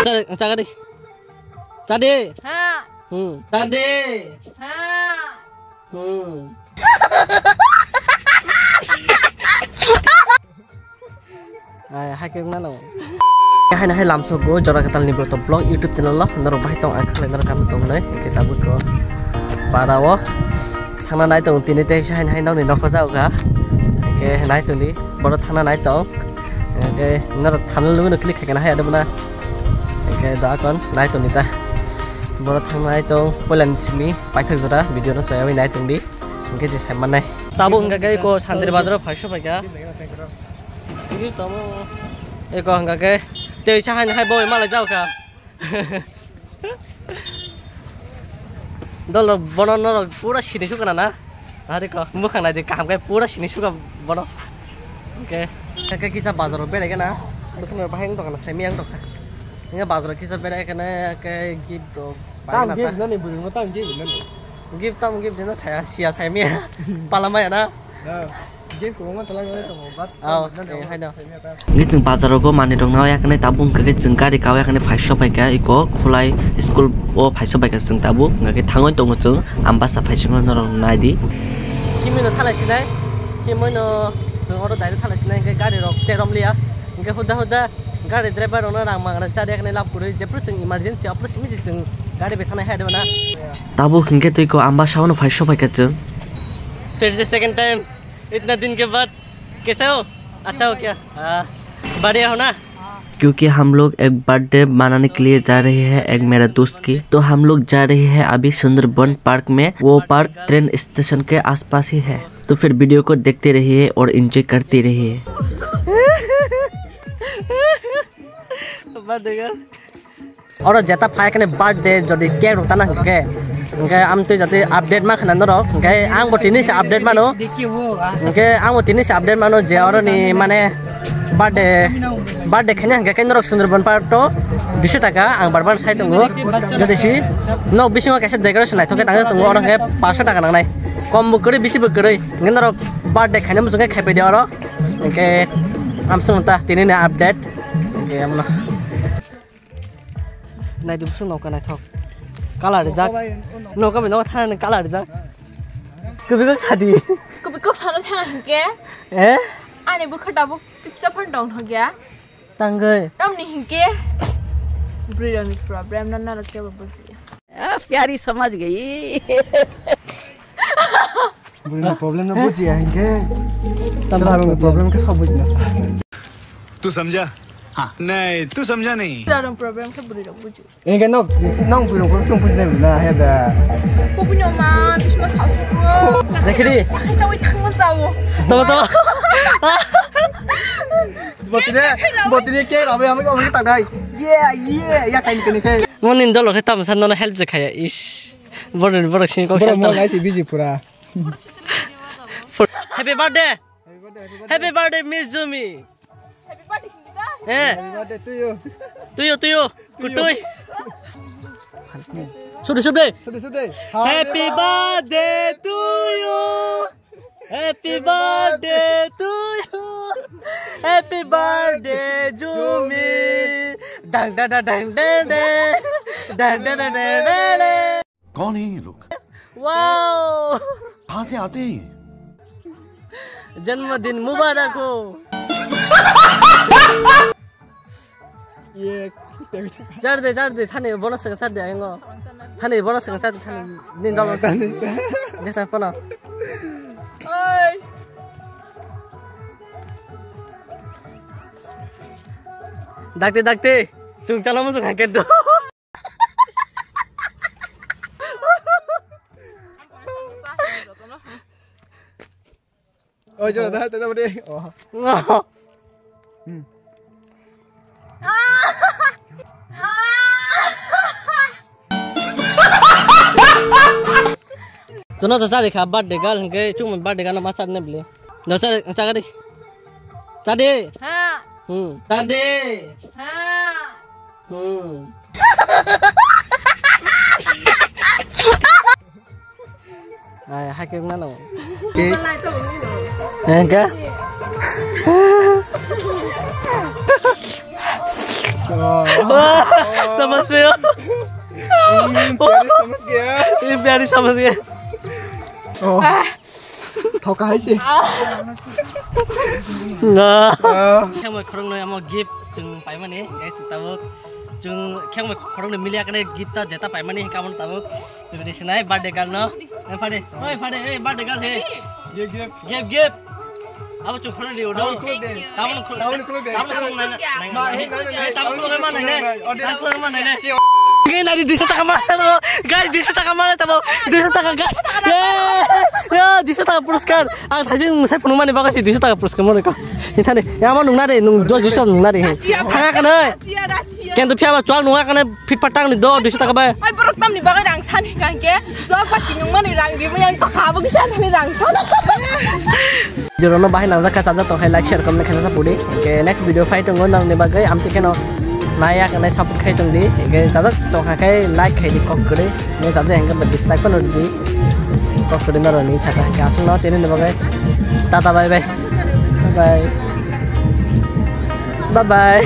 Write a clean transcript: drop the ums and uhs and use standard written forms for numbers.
Cha đi. Cha đi. Ha. Cha đi. Ha. Hai cái nó hai này hay làm số của cho ra cái tali top blog YouTube channel lắm nó phải tông ai khác nó cam tông đấy cái ta bút có và đâu thằng này tông tiền đây hai hai đâu này nó có sao cả cái này tông đi bao thằng này tông cái nó thằng luôn nó click cái này hay đâu mà cái đó con này tông đi ta bao thằng này tông quay lần xí phải thực rồi đó video nó chạy với này tông đi cái gì xem này tao buông cái cô Santri Bazar phải shop phải cả cái tao cái con cái tiêu cha hai bôi mà lại giao cả đó là bọn nó là pura xịn xuống cái nào nè đấy con mua hàng này thì cảm cái pura xịn xuống cái bọn nó cái kia bazar bên này cái nào lúc này phải hàng đó là xem miếng đó cái bazar kia bên này cái gift đồ tăng gift nó này bự mà tăng gift nó gift thì nó xẻ xem miếng palamay na ini jeng bazar go mane dong na ya kene tabung ke jeng gari kau ya kene phải shop cái iko khulai school o phải shop cái jeng tabu ngake thangoi tong jeng ambasa phải shop no nai di kimino thala sinai kimino jeng oro dai thala sinai ke gari rok te rom lia ke huda gari driver ono rang mang cha de kene lap puri jepru jeng emergency apro simi jeng gari be thana hai de na tabu khingke toi ko ambasa no phải shop cái jeng फिर से second time इतना दिन के बाद कैसे हो अच्छा हो क्या बढ़िया हो ना क्योंकि हम लोग एक बर्थडे मनाने के लिए जा रहे हैं एक मेरा दोस्त की तो हम लोग जा रहे हैं अभी सुंदरबन पार्क में वो पार्क ट्रेन स्टेशन के आसपास ही है तो फिर वीडियो को देखते रहिए और एंजॉय करते रहिए और जेता फाय कने बर्थडे जदि केक रोता ना के ओके आम तो जाते अपडेट मा खना न ओके आं बतिनि से अपडेट मानो ओके आं बतिनि से अपडेट मानो जे और नि माने बर्थडे खने के केन्द्र सुंदरबन पार्क तो 200 टाका आं बारबार साइ दंगो जदि सि न बिसिङाव कैसे डेकोरेशन लाइथके तांगे दंगो और 500 टाका नांनाय कम बुकरै बिसि बुकरै केन्द्र बर्थडे खने मुजंगे खाइपे दे और ओके आम सुनता तिनि अपडेट ओके आमना नाइ दुसु नौका नाइ थक काला रिजाक नौका बिनो थान काला रिजाक कबिक सादी कबिक सादा थान के ए आने बुखटाबु पिक्चर फन दं हो गया तंगै तमनि हिके ब्रिलियंट प्रॉब्लम ना रखे बबसी प्यारी समझ गई ब्रिलियंट प्रॉब्लम ना बुझी हिके तंबारो प्रॉब्लम के सब बुझना तू समझा हाँ नहीं तू समझा नहीं तंबारो प्रॉब्लम के ब्रिलियंट बुझी ए के नो ब्रिलियंट को तुम बुझने बिना है दा को बुझनो मा बिसमा सासुको देखिरि साखै जावै थांनो जावो तो बतिने के रबे हम को तागाय ये या काइन के मन इन दलो तम सान न हेल्प जखाया इस बड़ सिन को बड़ म गाइस बिजी पूरा happy birthday miss Jumi happy birthday happy birthday to you कुटुई सुदे happy birthday to you happy birthday to you happy birthday Jumi डंग डंग डंग डंग डंग कौन है ये लोग वाओ कहाँ से आते हैं जन्मदिन मुबारक हो ये चार दे थाने बोनस का चार दे आएंगे थाने बोनस का चार थाने दिन डालो जैसा पना ओय दागते चुंग चलो मुझे खाके दो ओय जो दा ता बडे चुनो तो चारी खा बर्थडे गर्ल के चुम बर्थडे गाना मासा ने बले न चागा दे चादे हां चादे हां hai cái nó nào cái cái समझ रहे हो समझ गया ये प्यारी समझ गए thâu cái gì theo mọi khung này mà gift chừng phải mà nè cái chúng ta bước chừng theo mọi khung này milia cái này gift ta giờ ta phải mà nè kamu ta bước chừng đi sini birthday girl no em phải đi birthday girl he gift apa chừng khung liu đâu tamu Ini nadi di setak mana lo, guys di setak mana tahu, di setak guys, ya di setak puruskar, tadi saya penuh mana bagus di setak puruskar mana kau, ini tadi, yang mana nung nadi, nung dua juta nung nadi, tengah kan kan tu piawai jual nungak kan fit patang ni dua di setak apa? Ay perut tam ni bagai rangsan kan ke, so pasti nung mana rang di mana yang tak kabur kisah ni rangsan. Jangan lupa bahaya nangsa kasar tu like share komen kena sapudi, ke next video fight tunggu nang ni bagai amti kena naya kan support kai tung di ke sajak to kai like kai di kok gede ne sajak hang ke dislike pun di kok gede na ni chaka ka asung no tene ne bagai tata bye bye